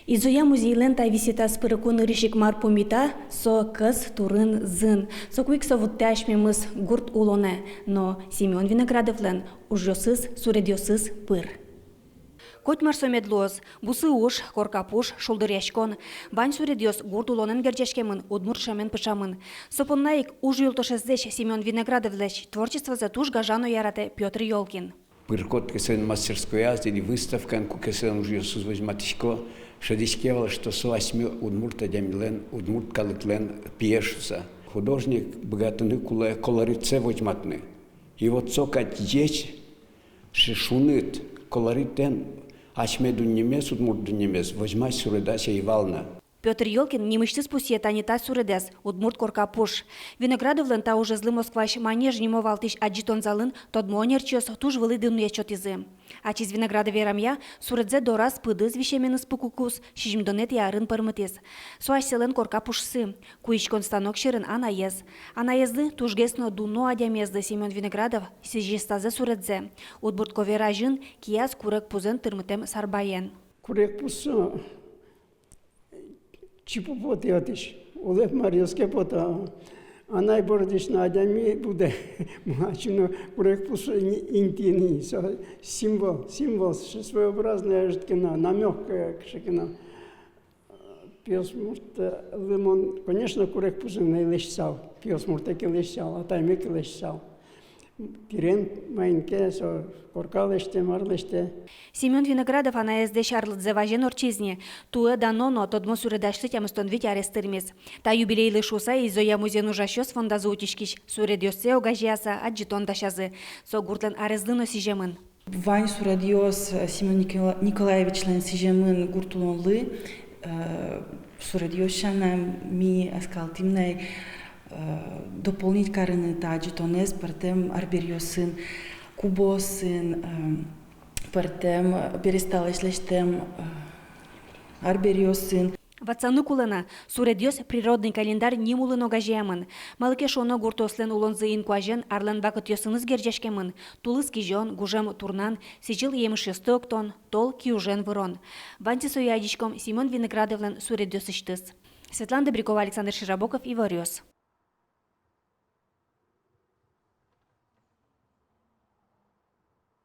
Изоя музейлен та виситас пырыкуны ришик мар помита, со кыз турын зын. Со куик со вуттяшмемыз гурт улоне, но Семен Виноградовлен ужёсыз, суредёсыз пыр. Котмар сомедлоз, бусы уш, коркапуш, шулдыряшкон. Бань суредёс гурт улонен герчешкемын, удмурт шамен пышамын. Сопоннаик уж юлтошездеч Семен Виноградовлеч творчество за туш гажану ярате Петр Ёлкин. Пыркот кесен мастерская, или выставка, кесен уж юсуз возьматишко, шадишкевал, что со восьми удмурта демилен, удмурт калытлен пьешуса. Художник богатыны куле колорице возьматны. И вот сокать есть, шишунит, колоритен, ачмеду немес, удмурту немес, возьмать суредася и вална. Петр Ёлкин немышты спустя танита суредес, удмурт коркапуш. Виноградовлен та уже злый москваш манеж немовал тысяч аджитон залын, тот монерчес туж вылыдыну ячотизы. А чиз Виноградове рамья суредзе дораз пыдыз вещемен спукукус, шижимдонет ярын пармытес. Суаш селен коркапушсы, куичкон станок шерын анаез. Анаезды тужгесно дуно адямезды Семен Виноградов сижестазе суредзе. Удмурт коверажын кияз курек пузен тырмытем сарбаен. Курек пусо. Чипупот ятиш, Олег Марьевский пота, а найбордиш на адями буде, мачино проект интини, символ, своеобразная житкина, намек кшекина. Пиосмурт лимон, конечно, курек пузыный лещал, пиосмурт таки лещал, а таймик лещал. Тирен майнке, со коркалеште, марлеште. Семен Виноградов анаезде шарлыдзе важен орчизне. Туэ дано тодмо суредашлы тямыстон вить арестырмес. Та юбилейлы шуса изоя музен ужащёс фонда зутишкиш. Суредёссе огажиаса аджитон дашазы. Со гуртлен арездыно сижемын. Вань суредёс Семен Николаевичлен сижемын гуртулонлы. Суредёсшана ми аскалтимнай дополнить карыны таджитонес, партем арберьосын, кубосын, партем пересталешлештем арберьосын. Вацаны кулына суредёс природный календарь нимулын огажемын. Малыке шоно гуртослен улонзыин куажен арлен бакыт ёсыныз герджешкемын. Тулыс кижон, гужем турнан, сичил емыш октон, тол киужен вырон. Ванти соядичком Семен Виноградовлен суредёс иштыс. Светлана Добрякова, Александр Широбоков, Иворёс.